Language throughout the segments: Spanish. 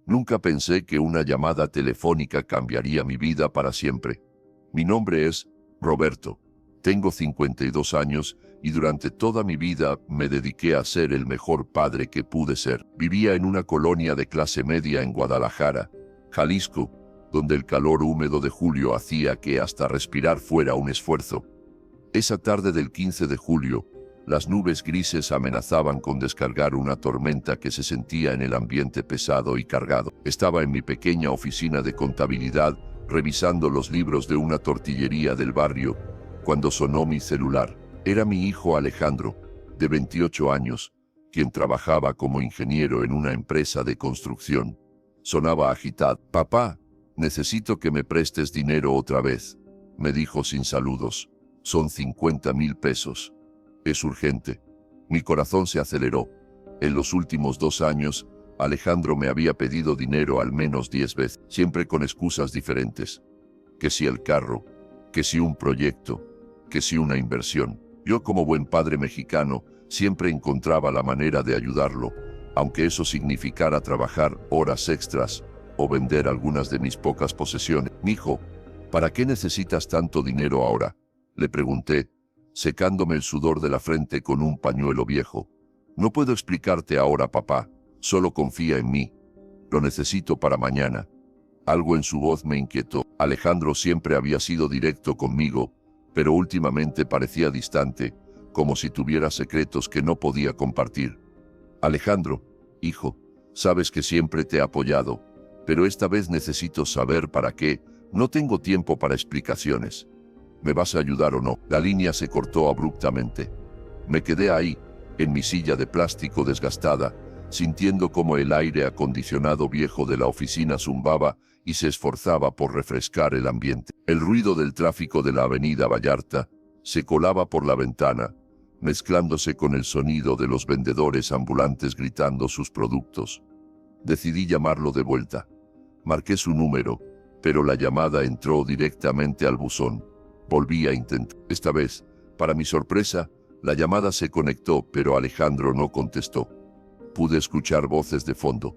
Nunca pensé que una llamada telefónica cambiaría mi vida para siempre. Mi nombre es Roberto. Tengo 52 años y durante toda mi vida me dediqué a ser el mejor padre que pude ser. Vivía en una colonia de clase media en Guadalajara, Jalisco, donde el calor húmedo de julio hacía que hasta respirar fuera un esfuerzo. Esa tarde del 15 de julio, las nubes grises amenazaban con descargar una tormenta que se sentía en el ambiente pesado y cargado. Estaba en mi pequeña oficina de contabilidad, revisando los libros de una tortillería del barrio, cuando sonó mi celular. Era mi hijo Alejandro, de 28 años, quien trabajaba como ingeniero en una empresa de construcción. Sonaba agitado. «Papá, necesito que me prestes dinero otra vez», me dijo sin saludos. «Son 50,000 pesos. Es urgente». Mi corazón se aceleró. En los últimos 2 años, Alejandro me había pedido dinero al menos 10 veces, siempre con excusas diferentes. Que si el carro, que si un proyecto, que si una inversión. Yo, como buen padre mexicano, siempre encontraba la manera de ayudarlo, aunque eso significara trabajar horas extras o vender algunas de mis pocas posesiones. «Mijo, ¿para qué necesitas tanto dinero ahora?», le pregunté, secándome el sudor de la frente con un pañuelo viejo. «No puedo explicarte ahora, papá. Solo confía en mí. Lo necesito para mañana». Algo en su voz me inquietó. Alejandro siempre había sido directo conmigo, pero últimamente parecía distante, como si tuviera secretos que no podía compartir. «Alejandro, hijo, sabes que siempre te he apoyado, pero esta vez necesito saber para qué. No tengo tiempo para explicaciones. ¿Me vas a ayudar o no?». La línea se cortó abruptamente. Me quedé ahí, en mi silla de plástico desgastada, sintiendo como el aire acondicionado viejo de la oficina zumbaba y se esforzaba por refrescar el ambiente. El ruido del tráfico de la avenida Vallarta se colaba por la ventana, mezclándose con el sonido de los vendedores ambulantes gritando sus productos. Decidí llamarlo de vuelta. Marqué su número, pero la llamada entró directamente al buzón. Volví a intentar. Esta vez, para mi sorpresa, la llamada se conectó, pero Alejandro no contestó. Pude escuchar voces de fondo.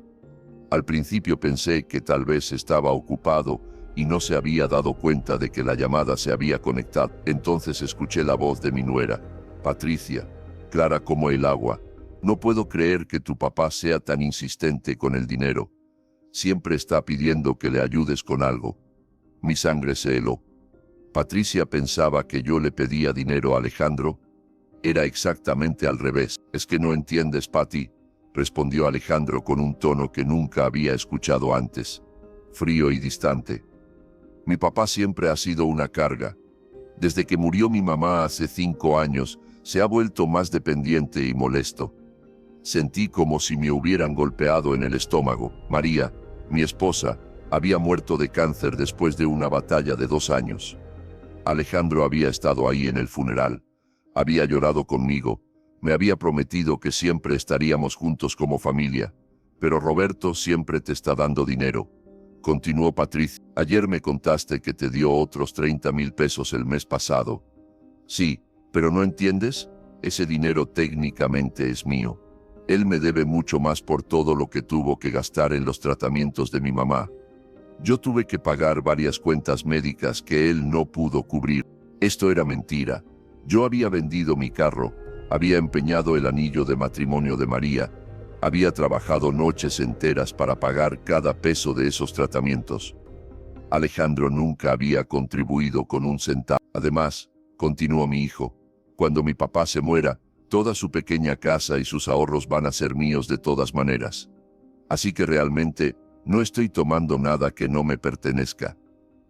Al principio pensé que tal vez estaba ocupado y no se había dado cuenta de que la llamada se había conectado. Entonces escuché la voz de mi nuera, Patricia, clara como el agua. «No puedo creer que tu papá sea tan insistente con el dinero. Siempre está pidiendo que le ayudes con algo». Mi sangre se heló. Patricia pensaba que yo le pedía dinero a Alejandro. Era exactamente al revés. «Es que no entiendes, Pati», respondió Alejandro con un tono que nunca había escuchado antes, frío y distante. «Mi papá siempre ha sido una carga. Desde que murió mi mamá hace 5 años, se ha vuelto más dependiente y molesto». Sentí como si me hubieran golpeado en el estómago. María, mi esposa, había muerto de cáncer después de una batalla de 2 años. Alejandro había estado ahí en el funeral. Había llorado conmigo. Me había prometido que siempre estaríamos juntos como familia. «Pero Roberto siempre te está dando dinero», continuó Patricia. «Ayer me contaste que te dio otros 30,000 pesos el mes pasado». «Sí, pero no entiendes. Ese dinero técnicamente es mío. Él me debe mucho más por todo lo que tuvo que gastar en los tratamientos de mi mamá. Yo tuve que pagar varias cuentas médicas que él no pudo cubrir». Esto era mentira. Yo había vendido mi carro, había empeñado el anillo de matrimonio de María, había trabajado noches enteras para pagar cada peso de esos tratamientos. Alejandro nunca había contribuido con un centavo. «Además», continuó mi hijo, «cuando mi papá se muera, toda su pequeña casa y sus ahorros van a ser míos de todas maneras. Así que realmente no estoy tomando nada que no me pertenezca».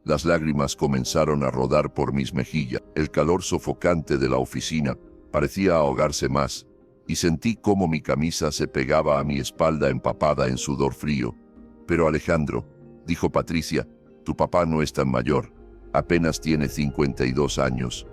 Las lágrimas comenzaron a rodar por mis mejillas. El calor sofocante de la oficina parecía ahogarse más, y sentí cómo mi camisa se pegaba a mi espalda empapada en sudor frío. «Pero Alejandro», dijo Patricia, «tu papá no es tan mayor. Apenas tiene 52 años.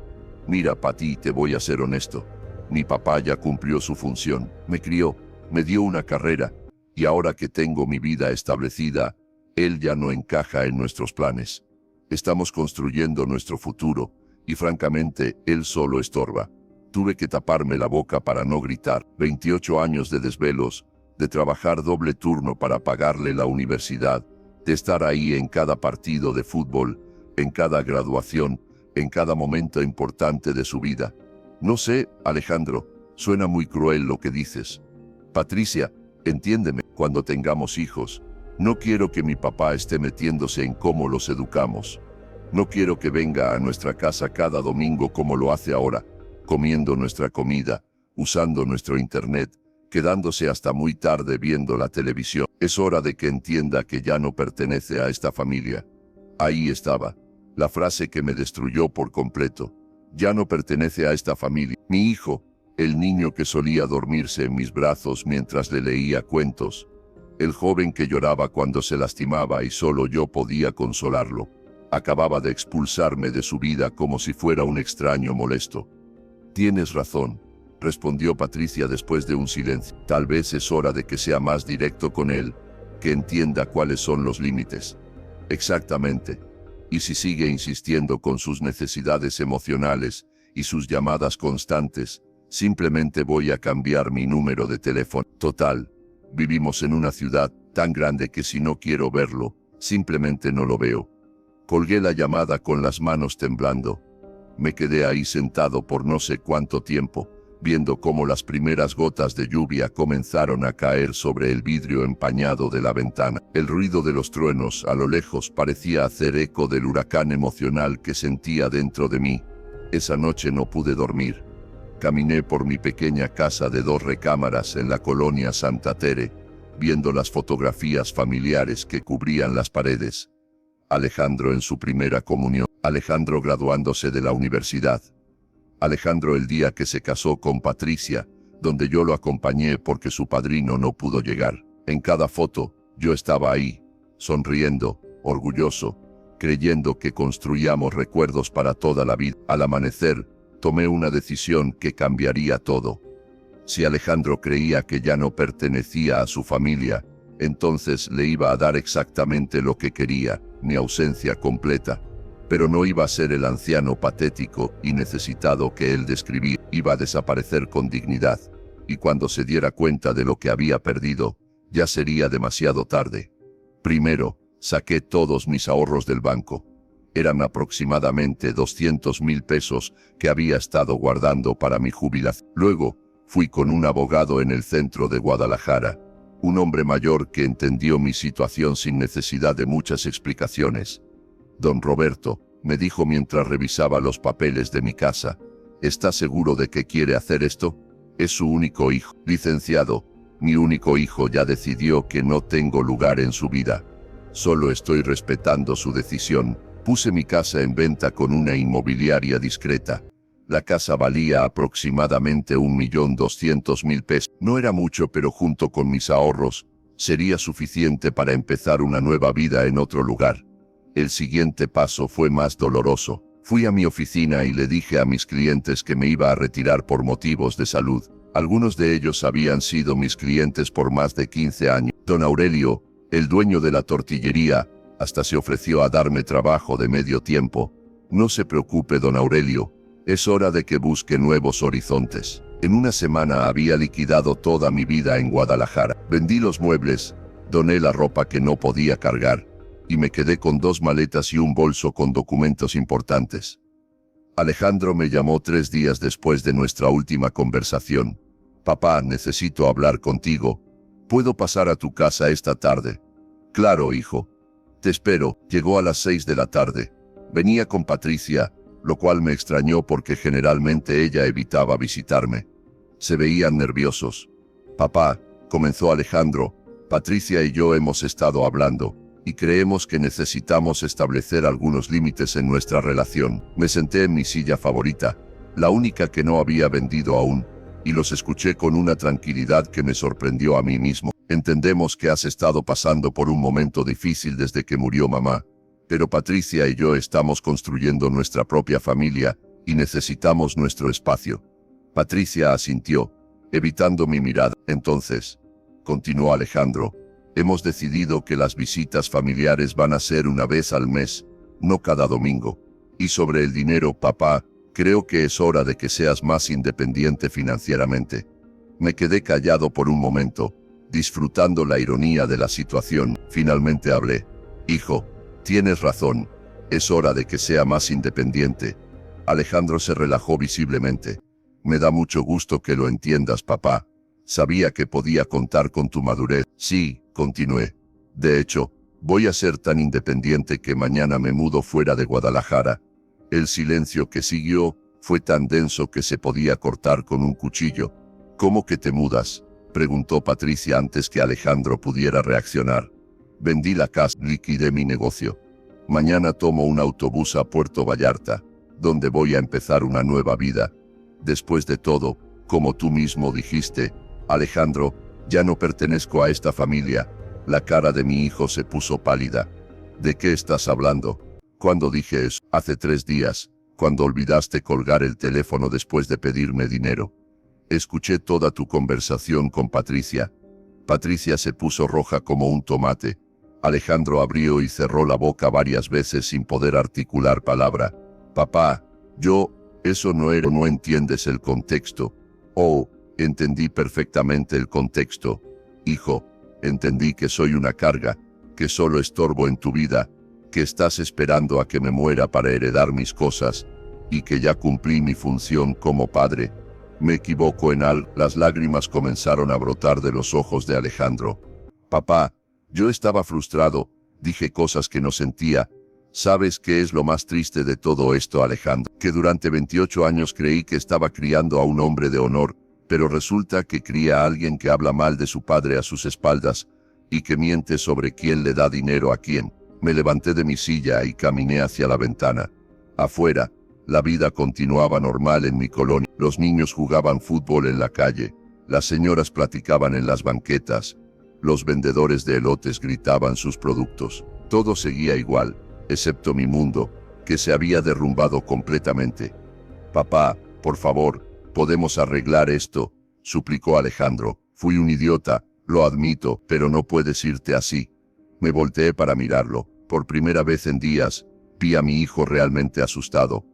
Mira, Pati, te voy a ser honesto. Mi papá ya cumplió su función. Me crió, me dio una carrera, y ahora que tengo mi vida establecida, él ya no encaja en nuestros planes. Estamos construyendo nuestro futuro, y francamente, él solo estorba». Tuve que taparme la boca para no gritar. 28 años de desvelos, de trabajar doble turno para pagarle la universidad, de estar ahí en cada partido de fútbol, en cada graduación, en cada momento importante de su vida. No sé, Alejandro, suena muy cruel lo que dices. Patricia, entiéndeme, cuando tengamos hijos, no quiero que mi papá esté metiéndose en cómo los educamos. No quiero que venga a nuestra casa cada domingo como lo hace ahora, comiendo nuestra comida, usando nuestro internet, quedándose hasta muy tarde viendo la televisión. Es hora de que entienda que ya no pertenece a esta familia. Ahí estaba, la frase que me destruyó por completo. Ya no pertenece a esta familia. Mi hijo, el niño que solía dormirse en mis brazos mientras le leía cuentos, el joven que lloraba cuando se lastimaba y solo yo podía consolarlo, acababa de expulsarme de su vida como si fuera un extraño molesto. Tienes razón, respondió Patricia después de un silencio. Tal vez es hora de que sea más directo con él, que entienda cuáles son los límites. Exactamente. Y si sigue insistiendo con sus necesidades emocionales y sus llamadas constantes, simplemente voy a cambiar mi número de teléfono. Total, vivimos en una ciudad tan grande que si no quiero verlo, simplemente no lo veo. Colgué la llamada con las manos temblando. Me quedé ahí sentado por no sé cuánto tiempo, viendo cómo las primeras gotas de lluvia comenzaron a caer sobre el vidrio empañado de la ventana. El ruido de los truenos a lo lejos parecía hacer eco del huracán emocional que sentía dentro de mí. Esa noche no pude dormir. Caminé por mi pequeña casa de 2 recámaras en la colonia Santa Tere, viendo las fotografías familiares que cubrían las paredes. Alejandro en su primera comunión, Alejandro graduándose de la universidad, Alejandro el día que se casó con Patricia, donde yo lo acompañé porque su padrino no pudo llegar. En cada foto, yo estaba ahí, sonriendo, orgulloso, creyendo que construíamos recuerdos para toda la vida. Al amanecer, tomé una decisión que cambiaría todo. Si Alejandro creía que ya no pertenecía a su familia, entonces le iba a dar exactamente lo que quería, mi ausencia completa. Pero no iba a ser el anciano patético y necesitado que él describía. Iba a desaparecer con dignidad, y cuando se diera cuenta de lo que había perdido, ya sería demasiado tarde. Primero, saqué todos mis ahorros del banco. Eran aproximadamente 200,000 pesos que había estado guardando para mi jubilación. Luego, fui con un abogado en el centro de Guadalajara, un hombre mayor que entendió mi situación sin necesidad de muchas explicaciones. Don Roberto, me dijo mientras revisaba los papeles de mi casa, ¿está seguro de que quiere hacer esto? Es su único hijo. Licenciado, mi único hijo ya decidió que no tengo lugar en su vida. Solo estoy respetando su decisión. Puse mi casa en venta con una inmobiliaria discreta. La casa valía aproximadamente 1.200.000 pesos. No era mucho, pero junto con mis ahorros, sería suficiente para empezar una nueva vida en otro lugar. El siguiente paso fue más doloroso. Fui a mi oficina y le dije a mis clientes que me iba a retirar por motivos de salud. Algunos de ellos habían sido mis clientes por más de 15 años. Don Aurelio, el dueño de la tortillería, hasta se ofreció a darme trabajo de medio tiempo. No se preocupe, don Aurelio, es hora de que busque nuevos horizontes. En una semana había liquidado toda mi vida en Guadalajara. Vendí los muebles, doné la ropa que no podía cargar, y me quedé con 2 maletas y un bolso con documentos importantes. Alejandro me llamó 3 días después de nuestra última conversación. Papá, necesito hablar contigo. ¿Puedo pasar a tu casa esta tarde? Claro, hijo. Te espero. Llegó a las 6 de la tarde. Venía con Patricia, lo cual me extrañó porque generalmente ella evitaba visitarme. Se veían nerviosos. Papá, comenzó Alejandro, Patricia y yo hemos estado hablando, y creemos que necesitamos establecer algunos límites en nuestra relación. Me senté en mi silla favorita, la única que no había vendido aún, y los escuché con una tranquilidad que me sorprendió a mí mismo. Entendemos que has estado pasando por un momento difícil desde que murió mamá, pero Patricia y yo estamos construyendo nuestra propia familia y necesitamos nuestro espacio. Patricia asintió, evitando mi mirada. Entonces, continuó Alejandro, hemos decidido que las visitas familiares van a ser una vez al mes, no cada domingo. Y sobre el dinero, papá, creo que es hora de que seas más independiente financieramente. Me quedé callado por un momento, disfrutando la ironía de la situación. Finalmente hablé. Hijo, tienes razón. Es hora de que sea más independiente. Alejandro se relajó visiblemente. Me da mucho gusto que lo entiendas, papá. Sabía que podía contar con tu madurez. Sí, continué. De hecho, voy a ser tan independiente que mañana me mudo fuera de Guadalajara. El silencio que siguió fue tan denso que se podía cortar con un cuchillo. ¿Cómo que te mudas?, preguntó Patricia antes que Alejandro pudiera reaccionar. Vendí la casa, liquidé mi negocio. Mañana tomo un autobús a Puerto Vallarta, donde voy a empezar una nueva vida. Después de todo, como tú mismo dijiste, Alejandro, ya no pertenezco a esta familia. La cara de mi hijo se puso pálida. ¿De qué estás hablando? ¿Cuándo dije eso? Hace 3 días, cuando olvidaste colgar el teléfono después de pedirme dinero. Escuché toda tu conversación con Patricia. Patricia se puso roja como un tomate. Alejandro abrió y cerró la boca varias veces sin poder articular palabra. Papá, eso no era. No entiendes el contexto. Oh, entendí perfectamente el contexto. Hijo, entendí que soy una carga, que solo estorbo en tu vida, que estás esperando a que me muera para heredar mis cosas, y que ya cumplí mi función como padre. Me equivoco en algo. Las lágrimas comenzaron a brotar de los ojos de Alejandro. Papá, yo estaba frustrado, dije cosas que no sentía. ¿Sabes qué es lo más triste de todo esto, Alejandro? Que durante 28 años creí que estaba criando a un hombre de honor, pero resulta que cría a alguien que habla mal de su padre a sus espaldas, y que miente sobre quién le da dinero a quién. Me levanté de mi silla y caminé hacia la ventana. Afuera, la vida continuaba normal en mi colonia. Los niños jugaban fútbol en la calle, las señoras platicaban en las banquetas, los vendedores de elotes gritaban sus productos. Todo seguía igual, excepto mi mundo, que se había derrumbado completamente. Papá, por favor, podemos arreglar esto, suplicó Alejandro. Fui un idiota, lo admito, pero no puedes irte así. Me volteé para mirarlo. Por primera vez en días, vi a mi hijo realmente asustado.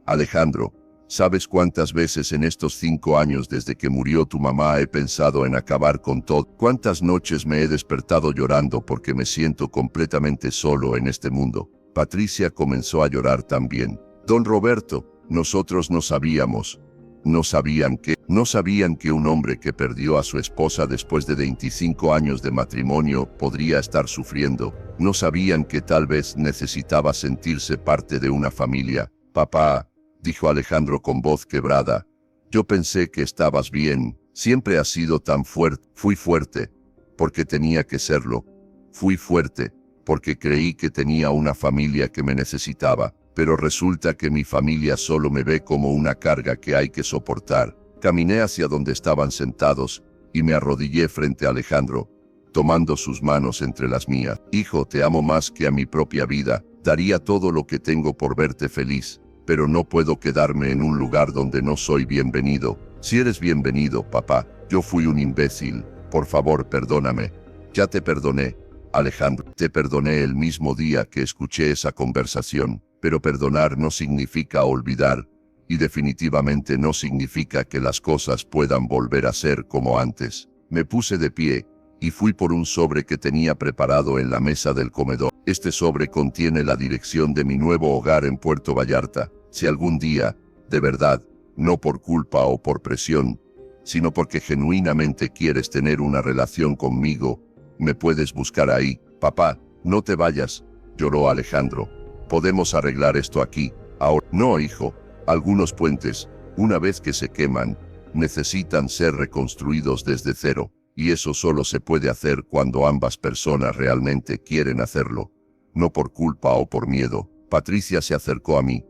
Alejandro, ¿sabes cuántas veces en estos 5 años desde que murió tu mamá he pensado en acabar con todo? ¿Cuántas noches me he despertado llorando porque me siento completamente solo en este mundo? Patricia comenzó a llorar también. Don Roberto, nosotros no sabíamos. No sabían que un hombre que perdió a su esposa después de 25 años de matrimonio podría estar sufriendo. No sabían que tal vez necesitaba sentirse parte de una familia. Papá, dijo Alejandro con voz quebrada, yo pensé que estabas bien. Siempre has sido tan fuerte. Fui fuerte, porque tenía que serlo. Fui fuerte, porque creí que tenía una familia que me necesitaba. Pero resulta que mi familia solo me ve como una carga que hay que soportar. Caminé hacia donde estaban sentados, y me arrodillé frente a Alejandro, tomando sus manos entre las mías. Hijo, te amo más que a mi propia vida. Daría todo lo que tengo por verte feliz, pero no puedo quedarme en un lugar donde no soy bienvenido. Si eres bienvenido, papá. Yo fui un imbécil. Por favor, perdóname. Ya te perdoné, Alejandro. Te perdoné el mismo día que escuché esa conversación. Pero perdonar no significa olvidar, y definitivamente no significa que las cosas puedan volver a ser como antes. Me puse de pie, y fui por un sobre que tenía preparado en la mesa del comedor. Este sobre contiene la dirección de mi nuevo hogar en Puerto Vallarta. Si algún día, de verdad, no por culpa o por presión, sino porque genuinamente quieres tener una relación conmigo, me puedes buscar ahí. Papá, no te vayas, lloró Alejandro. Podemos arreglar esto aquí, ahora. No, hijo. Algunos puentes, una vez que se queman, necesitan ser reconstruidos desde cero, y eso solo se puede hacer cuando ambas personas realmente quieren hacerlo, no por culpa o por miedo. Patricia se acercó a mí.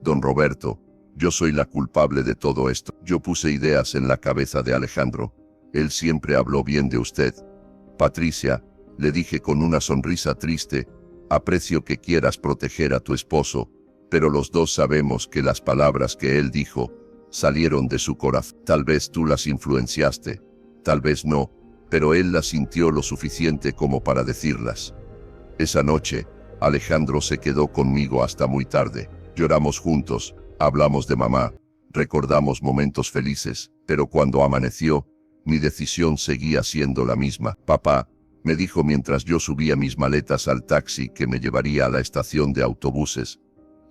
Don Roberto, yo soy la culpable de todo esto. Yo puse ideas en la cabeza de Alejandro. Él siempre habló bien de usted. Patricia, le dije con una sonrisa triste, aprecio que quieras proteger a tu esposo, pero los dos sabemos que las palabras que él dijo salieron de su corazón. Tal vez tú las influenciaste, tal vez no, pero él las sintió lo suficiente como para decirlas. Esa noche, Alejandro se quedó conmigo hasta muy tarde. Lloramos juntos, hablamos de mamá, recordamos momentos felices, pero cuando amaneció, Mi decisión seguía siendo la misma. Papá, me dijo mientras yo subía mis maletas al taxi que me llevaría a la estación de autobuses.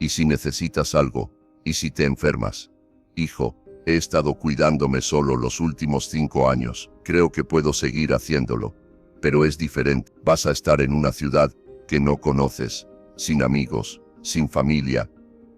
¿Y si necesitas algo? ¿Y si te enfermas? Hijo, he estado cuidándome solo los últimos 5 años. Creo que puedo seguir haciéndolo. Pero es diferente. Vas a estar en una ciudad que no conoces, sin amigos, sin familia.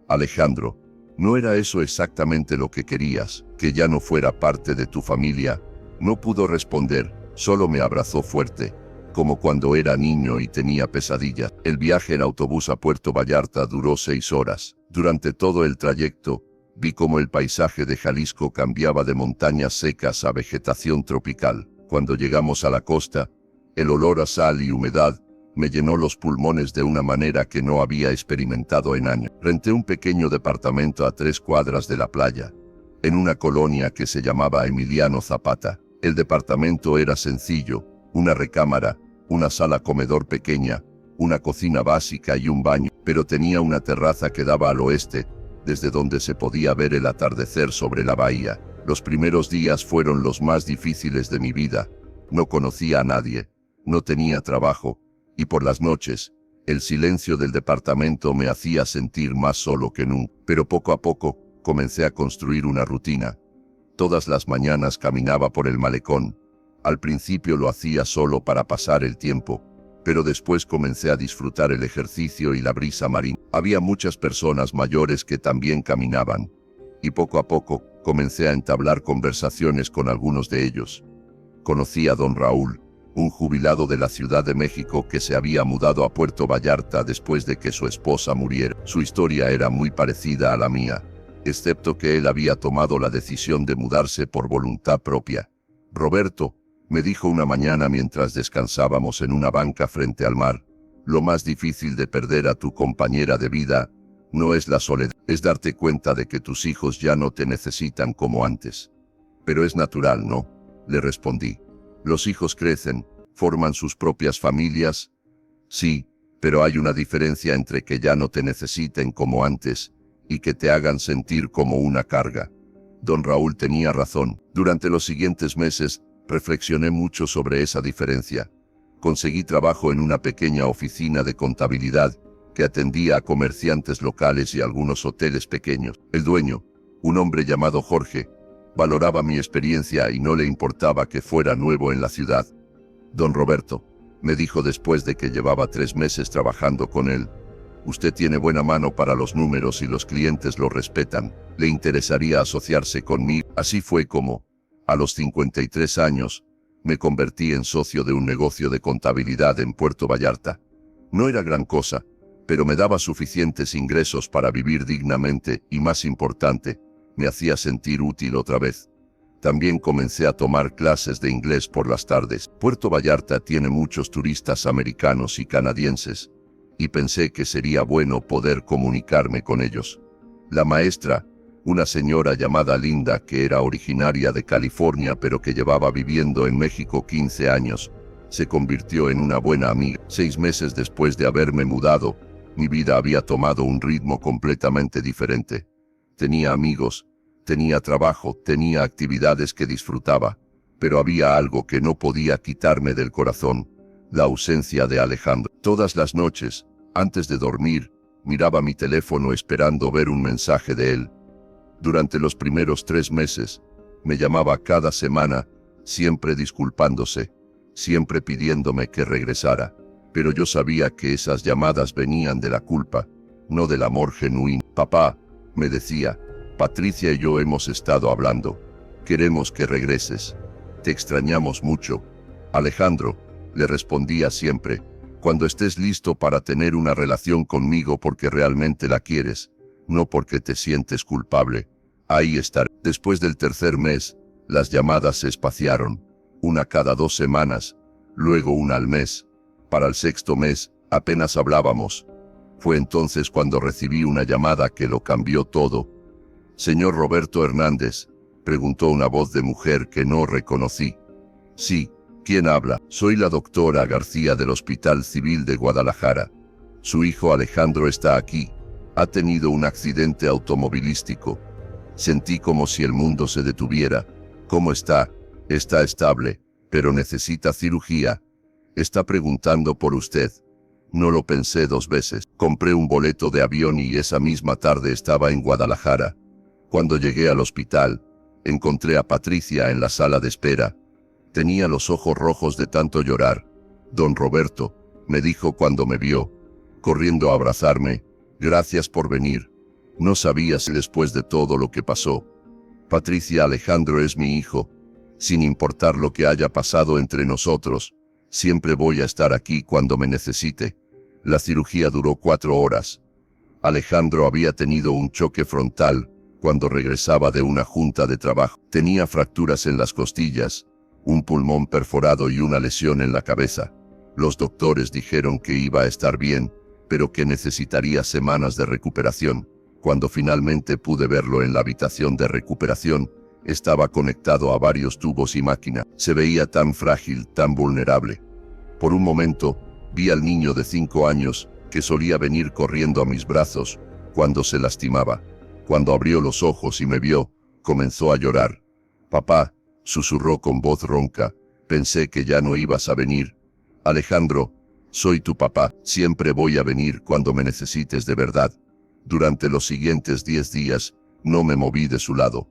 Alejandro, ¿no era eso exactamente lo que querías? ¿Que ya no fuera parte de tu familia? No pudo responder, solo me abrazó fuerte, como cuando era niño y tenía pesadillas. El viaje en autobús a Puerto Vallarta duró 6 horas. Durante todo el trayecto, vi cómo el paisaje de Jalisco cambiaba de montañas secas a vegetación tropical. Cuando llegamos a la costa, el olor a sal y humedad me llenó los pulmones de una manera que no había experimentado en años. Renté un pequeño departamento a 3 cuadras de la playa, en una colonia que se llamaba Emiliano Zapata. El departamento era sencillo, una recámara, una sala comedor pequeña, una cocina básica y un baño, pero tenía una terraza que daba al oeste, desde donde se podía ver el atardecer sobre la bahía. Los primeros días fueron los más difíciles de mi vida. No conocía a nadie, no tenía trabajo, y por las noches, el silencio del departamento me hacía sentir más solo que nunca. Pero poco a poco, comencé a construir una rutina. Todas las mañanas caminaba por el malecón. Al principio lo hacía solo para pasar el tiempo, pero después comencé a disfrutar el ejercicio y la brisa marina. Había muchas personas mayores que también caminaban, y poco a poco, comencé a entablar conversaciones con algunos de ellos. Conocí a don Raúl, un jubilado de la Ciudad de México que se había mudado a Puerto Vallarta después de que su esposa muriera. Su historia era muy parecida a la mía, excepto que él había tomado la decisión de mudarse por voluntad propia. Roberto, me dijo una mañana mientras descansábamos en una banca frente al mar, lo más difícil de perder a tu compañera de vida no es la soledad, es darte cuenta de que tus hijos ya no te necesitan como antes. Pero es natural, ¿no? Le respondí. Los hijos crecen, forman sus propias familias. Sí, pero hay una diferencia entre que ya no te necesiten como antes y que te hagan sentir como una carga. Don Raúl tenía razón. Durante los siguientes meses, reflexioné mucho sobre esa diferencia. Conseguí trabajo en una pequeña oficina de contabilidad que atendía a comerciantes locales y algunos hoteles pequeños. El dueño, un hombre llamado Jorge, valoraba mi experiencia y no le importaba que fuera nuevo en la ciudad. Don Roberto, me dijo después de que llevaba 3 meses trabajando con él, usted tiene buena mano para los números y los clientes lo respetan. ¿Le interesaría asociarse conmigo? Así fue como, a los 53 años, me convertí en socio de un negocio de contabilidad en Puerto Vallarta. No era gran cosa, pero me daba suficientes ingresos para vivir dignamente y, más importante, me hacía sentir útil otra vez. También comencé a tomar clases de inglés por las tardes. Puerto Vallarta tiene muchos turistas americanos y canadienses, y pensé que sería bueno poder comunicarme con ellos. La maestra, una señora llamada Linda que era originaria de California pero que llevaba viviendo en México 15 años, se convirtió en una buena amiga. 6 meses después de haberme mudado, mi vida había tomado un ritmo completamente diferente. Tenía amigos, tenía trabajo, tenía actividades que disfrutaba, pero había algo que no podía quitarme del corazón: la ausencia de Alejandro. Todas las noches, antes de dormir, miraba mi teléfono esperando ver un mensaje de él. Durante los primeros 3 meses, me llamaba cada semana, siempre disculpándose, siempre pidiéndome que regresara, pero yo sabía que esas llamadas venían de la culpa, no del amor genuino. Papá, me decía, Patricia y yo hemos estado hablando. Queremos que regreses. Te extrañamos mucho. Alejandro, le respondía siempre, cuando estés listo para tener una relación conmigo porque realmente la quieres, no porque te sientes culpable, ahí estaré. Después del tercer mes, las llamadas se espaciaron, una cada 2 semanas, luego una al mes. Para el 6.º mes, apenas hablábamos. Fue entonces cuando recibí una llamada que lo cambió todo. «¿Señor Roberto Hernández?», preguntó una voz de mujer que no reconocí. «Sí, ¿quién habla?». «Soy la doctora García del Hospital Civil de Guadalajara. Su hijo Alejandro está aquí. Ha tenido un accidente automovilístico. Sentí como si el mundo se detuviera. ¿Cómo está?». Está estable, pero necesita cirugía. Está preguntando por usted. No lo pensé 2 veces. Compré un boleto de avión y esa misma tarde estaba en Guadalajara. Cuando llegué al hospital, encontré a Patricia en la sala de espera. Tenía los ojos rojos de tanto llorar. Don Roberto, me dijo cuando me vio, corriendo a abrazarme, gracias por venir. No sabía si después de todo lo que pasó. Patricia, Alejandro es mi hijo. Sin importar lo que haya pasado entre nosotros, siempre voy a estar aquí cuando me necesite. La cirugía duró 4 horas. Alejandro había tenido un choque frontal cuando regresaba de una junta de trabajo. Tenía fracturas en las costillas, un pulmón perforado y una lesión en la cabeza. Los doctores dijeron que iba a estar bien, pero que necesitaría semanas de recuperación. Cuando finalmente pude verlo en la habitación de recuperación, estaba conectado a varios tubos y máquina. Se veía tan frágil, tan vulnerable. Por un momento, vi al niño de 5 años, que solía venir corriendo a mis brazos, cuando se lastimaba. Cuando abrió los ojos y me vio, comenzó a llorar. «Papá», susurró con voz ronca, «pensé que ya no ibas a venir. Alejandro, soy tu papá, siempre voy a venir cuando me necesites de verdad». Durante los siguientes 10 días, no me moví de su lado.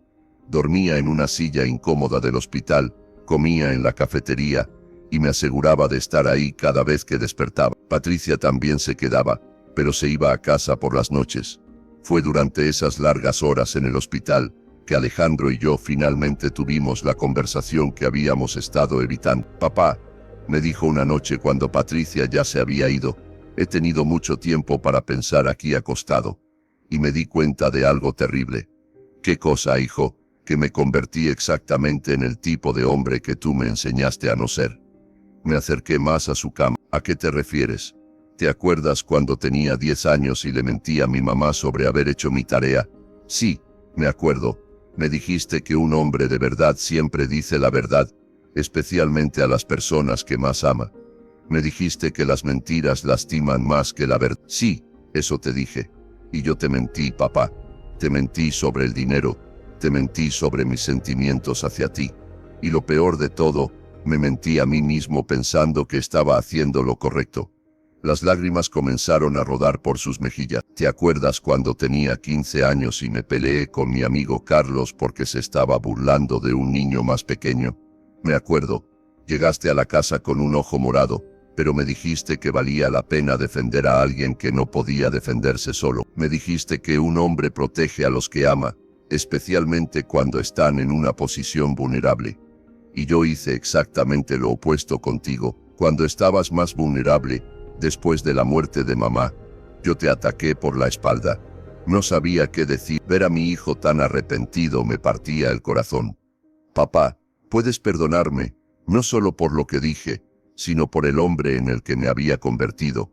Dormía en una silla incómoda del hospital, comía en la cafetería, y me aseguraba de estar ahí cada vez que despertaba. Patricia también se quedaba, pero se iba a casa por las noches. Fue durante esas largas horas en el hospital que Alejandro y yo finalmente tuvimos la conversación que habíamos estado evitando. «Papá», me dijo una noche cuando Patricia ya se había ido, «he tenido mucho tiempo para pensar aquí acostado, y me di cuenta de algo terrible». «¿Qué cosa, hijo?» «Que me convertí exactamente en el tipo de hombre que tú me enseñaste a no ser». Me acerqué más a su cama. «¿A qué te refieres? ¿Te acuerdas cuando tenía 10 años y le mentí a mi mamá sobre haber hecho mi tarea?» «Sí, me acuerdo. Me dijiste que un hombre de verdad siempre dice la verdad, especialmente a las personas que más ama. Me dijiste que las mentiras lastiman más que la verdad». «Sí, eso te dije. Y yo te mentí, papá. Te mentí sobre el dinero. Te mentí sobre mis sentimientos hacia ti. Y lo peor de todo, me mentí a mí mismo pensando que estaba haciendo lo correcto». Las lágrimas comenzaron a rodar por sus mejillas. «¿Te acuerdas cuando tenía 15 años y me peleé con mi amigo Carlos porque se estaba burlando de un niño más pequeño?» «Me acuerdo. Llegaste a la casa con un ojo morado, pero me dijiste que valía la pena defender a alguien que no podía defenderse solo. Me dijiste que un hombre protege a los que ama, especialmente cuando están en una posición vulnerable. Y yo hice exactamente lo opuesto contigo. Cuando estabas más vulnerable, después de la muerte de mamá, yo te ataqué por la espalda. No sabía qué decir. Ver a mi hijo tan arrepentido me partía el corazón. Papá, puedes perdonarme, no solo por lo que dije, sino por el hombre en el que me había convertido.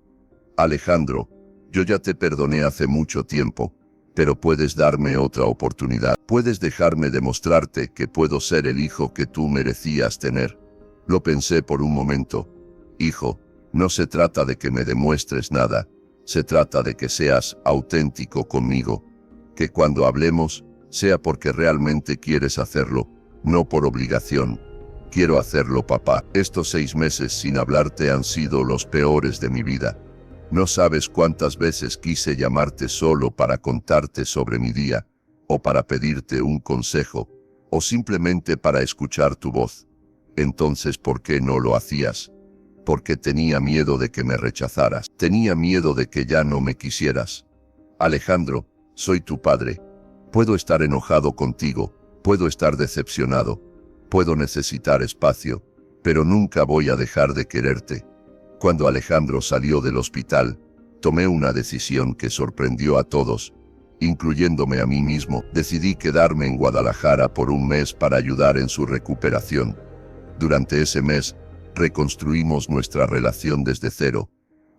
Alejandro, yo ya te perdoné hace mucho tiempo, pero puedes darme otra oportunidad. Puedes dejarme demostrarte que puedo ser el hijo que tú merecías tener». Lo pensé por un momento. «Hijo, no se trata de que me demuestres nada, se trata de que seas auténtico conmigo. Que cuando hablemos, sea porque realmente quieres hacerlo, no por obligación. Quiero hacerlo, papá. Estos 6 meses sin hablarte han sido los peores de mi vida. No sabes cuántas veces quise llamarte solo para contarte sobre mi día, o para pedirte un consejo, o simplemente para escuchar tu voz. Entonces, ¿por qué no lo hacías? Porque tenía miedo de que me rechazaras. Tenía miedo de que ya no me quisieras. Alejandro, soy tu padre. Puedo estar enojado contigo, puedo estar decepcionado, puedo necesitar espacio, pero nunca voy a dejar de quererte». Cuando Alejandro salió del hospital, tomé una decisión que sorprendió a todos, incluyéndome a mí mismo. Decidí quedarme en Guadalajara por un mes para ayudar en su recuperación. Durante ese mes, reconstruimos nuestra relación desde cero.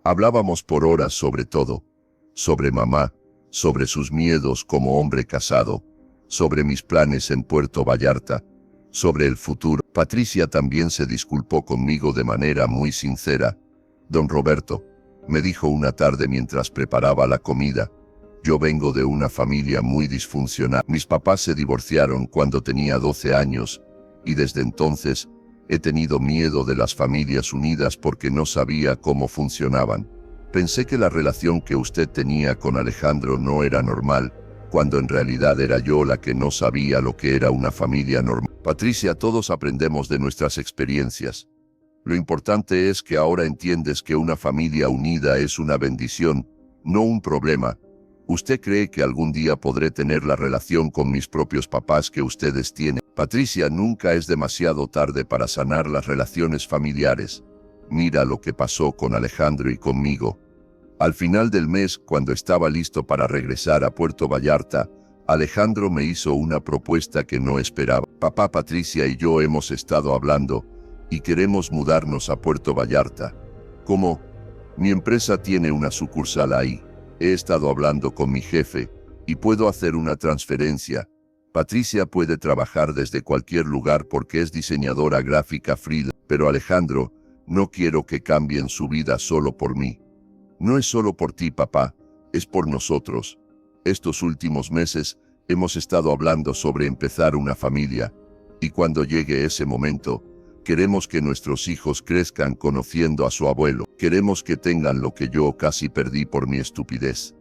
Hablábamos por horas sobre todo, sobre mamá, sobre sus miedos como hombre casado, sobre mis planes en Puerto Vallarta, sobre el futuro. Patricia también se disculpó conmigo de manera muy sincera. «Don Roberto», me dijo una tarde mientras preparaba la comida, «yo vengo de una familia muy disfuncional. Mis papás se divorciaron cuando tenía 12 años, y desde entonces he tenido miedo de las familias unidas porque no sabía cómo funcionaban. Pensé que la relación que usted tenía con Alejandro no era normal, cuando en realidad era yo la que no sabía lo que era una familia normal. Patricia, todos aprendemos de nuestras experiencias. Lo importante es que ahora entiendes que una familia unida es una bendición, no un problema. ¿Usted cree que algún día podré tener la relación con mis propios papás que ustedes tienen? Patricia, nunca es demasiado tarde para sanar las relaciones familiares. Mira lo que pasó con Alejandro y conmigo. Al final del mes, cuando estaba listo para regresar a Puerto Vallarta, Alejandro me hizo una propuesta que no esperaba. Papá, Patricia y yo hemos estado hablando y queremos mudarnos a Puerto Vallarta. ¿Cómo? Mi empresa tiene una sucursal ahí. He estado hablando con mi jefe y puedo hacer una transferencia. Patricia puede trabajar desde cualquier lugar porque es diseñadora gráfica freelance. Pero Alejandro, no quiero que cambien su vida solo por mí. No es solo por ti, papá, es por nosotros. Estos últimos meses hemos estado hablando sobre empezar una familia, y cuando llegue ese momento, queremos que nuestros hijos crezcan conociendo a su abuelo. Queremos que tengan lo que yo casi perdí por mi estupidez.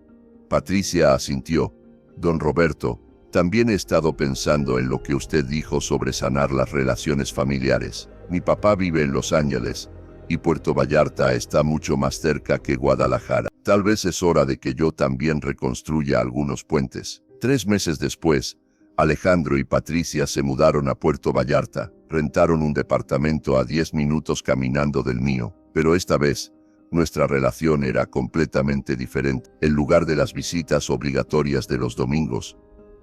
Patricia asintió. Don Roberto, también he estado pensando en lo que usted dijo sobre sanar las relaciones familiares. Mi papá vive en Los Ángeles, y Puerto Vallarta está mucho más cerca que Guadalajara. Tal vez es hora de que yo también reconstruya algunos puentes. 3 meses después, Alejandro y Patricia se mudaron a Puerto Vallarta. Rentaron un departamento a 10 minutos caminando del mío, pero esta vez, nuestra relación era completamente diferente. En lugar de las visitas obligatorias de los domingos,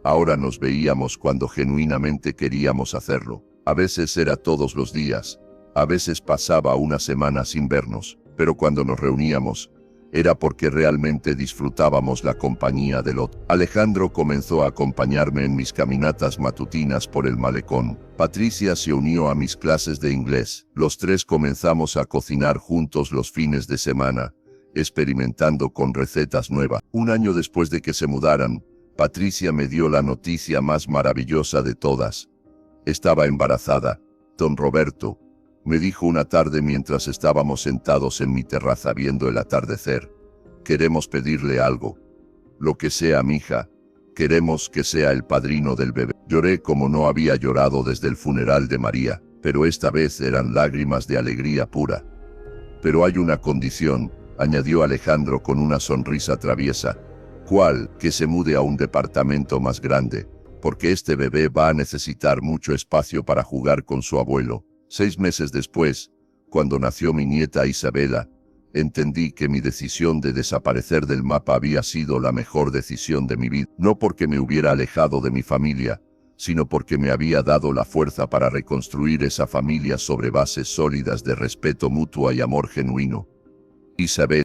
ahora nos veíamos cuando genuinamente queríamos hacerlo. A veces era todos los días, a veces pasaba una semana sin vernos, pero cuando nos reuníamos, era porque realmente disfrutábamos la compañía del otro. Alejandro comenzó a acompañarme en mis caminatas matutinas por el malecón. Patricia se unió a mis clases de inglés. Los tres comenzamos a cocinar juntos los fines de semana, experimentando con recetas nuevas. Un año después de que se mudaran, Patricia me dio la noticia más maravillosa de todas. Estaba embarazada. Don Roberto, me dijo una tarde mientras estábamos sentados en mi terraza viendo el atardecer. Queremos pedirle algo. Lo que sea, mija. Queremos que sea el padrino del bebé. Lloré como no había llorado desde el funeral de María, pero esta vez eran lágrimas de alegría pura. Pero hay una condición, añadió Alejandro con una sonrisa traviesa. ¿Cuál? Que se mude a un departamento más grande, porque este bebé va a necesitar mucho espacio para jugar con su abuelo. 6 meses después, cuando nació mi nieta Isabela, entendí que mi decisión de desaparecer del mapa había sido la mejor decisión de mi vida. No porque me hubiera alejado de mi familia, sino porque me había dado la fuerza para reconstruir esa familia sobre bases sólidas de respeto mutuo y amor genuino. Isabel